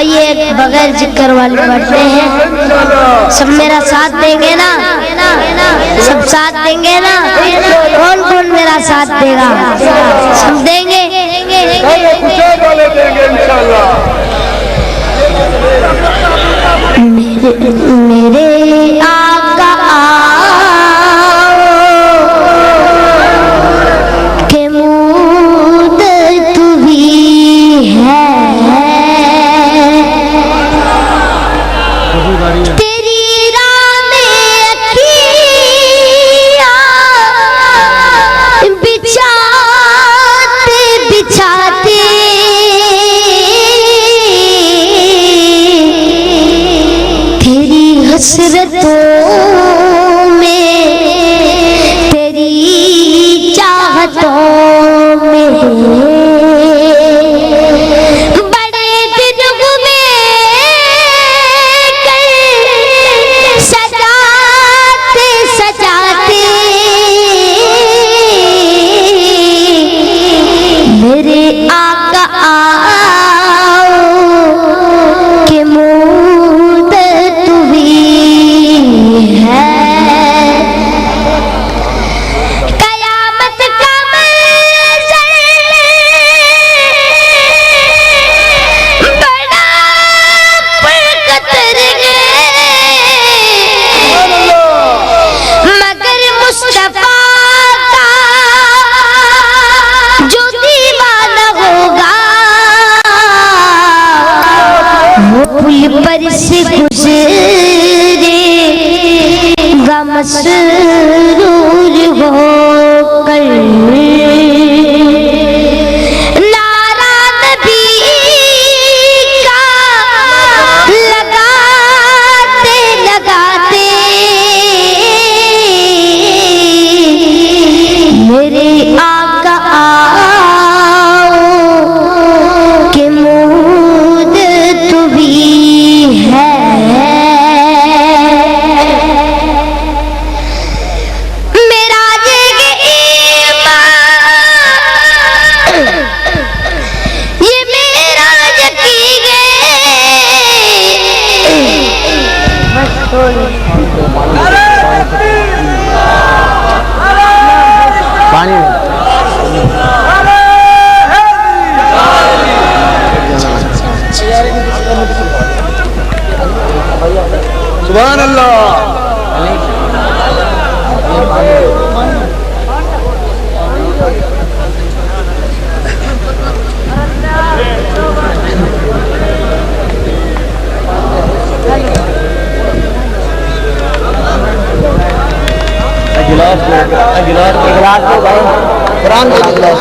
आइए एक बगैर जिक्र वाले पढ़ते हैं। सब मेरा साथ देंगे ना? सब साथ देंगे ना? कौन कौन मेरा साथ देगा? सब देंगे। मेरे आका के मूद तू भी है, तेरी राह में अखियाँ बिछाते बिछाते तेरी हसरतों में, तेरी चाहतों में पर से गुजरेगा मसरूर होकर, नारा नबी का लगाते लगाते मेरे आका आओ के मूद तू भी है। मेरा ये मेरा यकीन पानी सुभान अल्लाह। गिलास गिलास गिलास गिलास